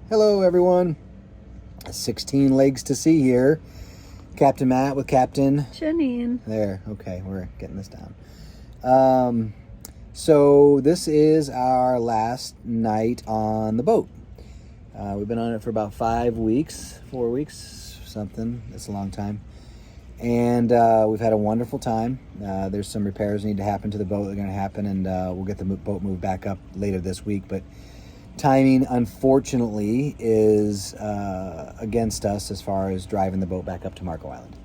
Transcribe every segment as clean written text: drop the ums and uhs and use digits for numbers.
Hello, everyone. 16 legs to see here. Captain Matt with Captain Janine. There. Okay, we're getting this down. So this is our last night on the boat. We've been on it for about 5 weeks, 4 weeks, something. It's a long time. And we've had a wonderful time. There's some repairs that need to happen to the boat that are going to happen, and we'll get the boat moved back up later this week. But timing, unfortunately, is against us as far as driving the boat back up to Marco Island.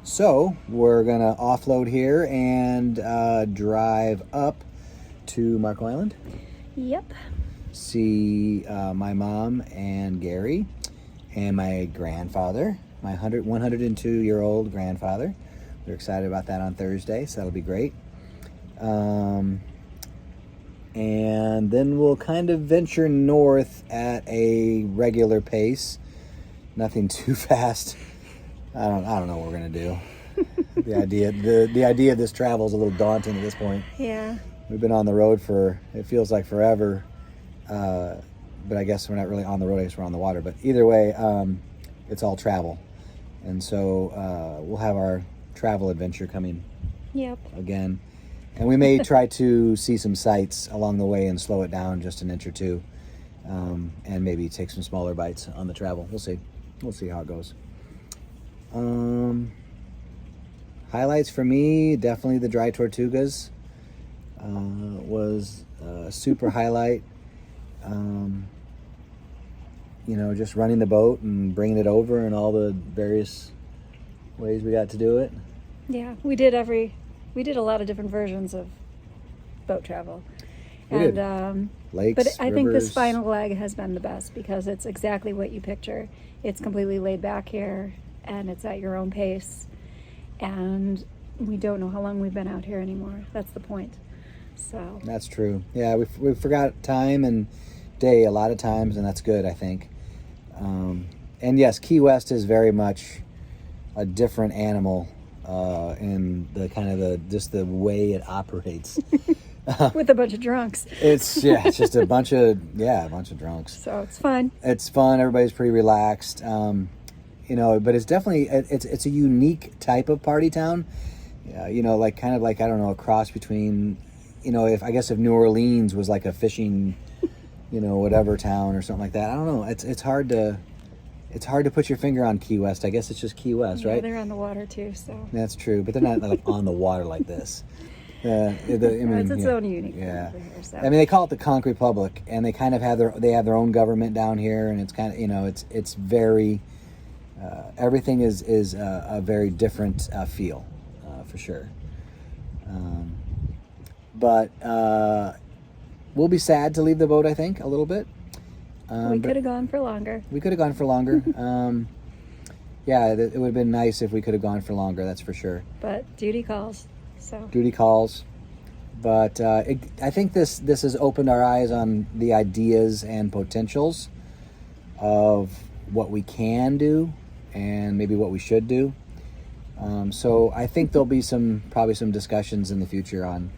So we're going to offload here and drive up to Marco Island. Yep. See my mom and Gary and my grandfather, my 102-year-old grandfather. We're excited about that on Thursday, so that'll be great. And then we'll kind of venture north at a regular pace. Nothing too fast. I don't know what we're gonna do. The idea of this travel is a little daunting at this point. Yeah. We've been on the road for, it feels like forever, but I guess we're not really on the road. I guess we're on the water. But either way, it's all travel, and so we'll have our travel adventure coming. Yep. Again. And we may try to see some sights along the way and slow it down just an inch or two, and maybe take some smaller bites on the travel. We'll see. We'll see how it goes. Highlights for me, definitely the dry Tortugas was a super highlight. Just running the boat and bringing it over and all the various ways we got to do it. Yeah, we did a lot of different versions of boat travel. We did. Lakes, but I think this rivers. final leg has been the best because it's exactly what you picture. It's completely laid back here, and it's at your own pace. And we don't know how long we've been out here anymore. That's the point. So That's true. Yeah, we forgot time and day a lot of times, and that's good, I think. And yes, Key West is very much a different animal in the kind of just the way it operates. with a bunch of drunks. It's just a bunch of drunks. So it's fun. It's fun. Everybody's pretty relaxed. But it's definitely it's a unique type of party town. I don't know, a cross between, if New Orleans was like a fishing, whatever town or something like that. I don't know. It's hard to put your finger on Key West. I guess it's just Key West, Yeah, right? they're on the water too, so That's true, but they're not like on the water like this. it's its own unique thing Yeah. over here, so. I mean, they call it the Conch Republic, and they kind of have their own government down here, and it's kind of it's very everything is a very different feel for sure. But we'll be sad to leave the boat, I think, a little bit. We could have gone for longer. We could have gone for longer. It would have been nice if we could have gone for longer, that's for sure. But duty calls. So Duty calls. But I think this has opened our eyes on the ideas and potentials of what we can do and maybe what we should do. So I think there'll be probably some discussions in the future on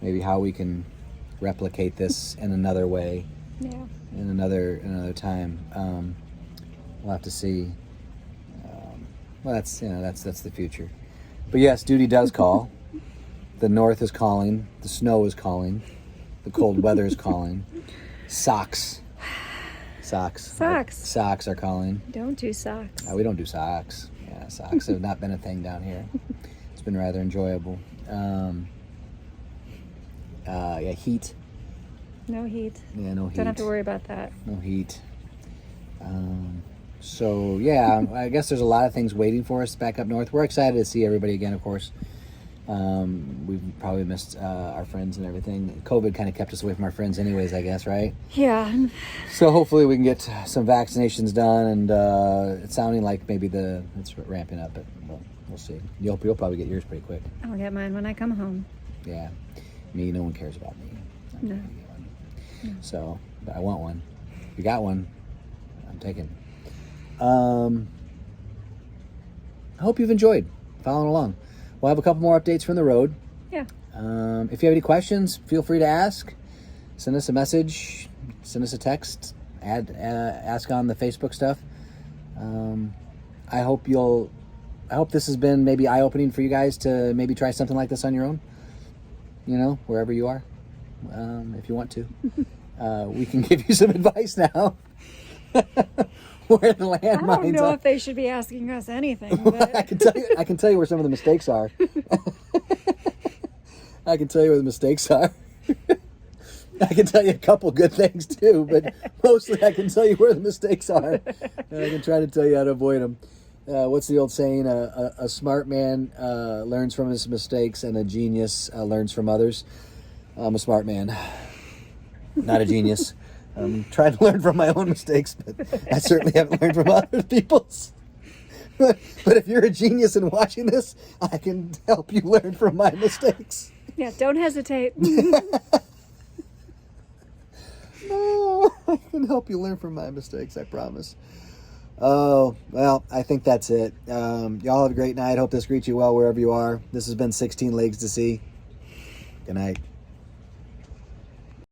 maybe how we can replicate this in another way. yeah. In another time. We'll have to see. That's the future. But yes, duty does call. The north is calling. The snow is calling. The cold weather is calling. Socks are calling. Don't do socks. We don't do socks. Yeah, socks have not been a thing down here. It's been rather enjoyable. Heat. No heat. Yeah, no heat. Don't have to worry about that. No heat. I guess there's a lot of things waiting for us back up north. We're excited to see everybody again, of course. We've probably missed our friends and everything. COVID kind of kept us away from our friends anyways, I guess, right? Yeah. So hopefully we can get some vaccinations done, and it's sounding like maybe it's ramping up, but we'll see. You'll probably get yours pretty quick. I'll get mine when I come home. Yeah. Me, no one cares about me. I'm No. gonna get one. So, but I want one. If you got one, I'm taking. I hope you've enjoyed following along. We'll have a couple more updates from the road. Yeah. If you have any questions, feel free to ask. Send us a message. Send us a text ask on the Facebook stuff. I hope this has been maybe eye-opening for you guys to maybe try something like this on your own. Wherever you are, if you want to. We can give you some advice now. Where the landmines are. I don't know if they should be asking us anything. But... I can tell you where some of the mistakes are. I can tell you where the mistakes are. I can tell you a couple good things too, but mostly I can tell you where the mistakes are, and I can try to tell you how to avoid them. What's the old saying? A smart man learns from his mistakes, and a genius learns from others. I'm a smart man, not a genius. I'm trying to learn from my own mistakes, but I certainly haven't learned from other people's. But if you're a genius in watching this, I can help you learn from my mistakes. Yeah, don't hesitate. No, I can help you learn from my mistakes, I promise. Oh, well, I think that's it. Y'all have a great night. Hope this greets you well wherever you are. This has been 16 Legs to See. Good night.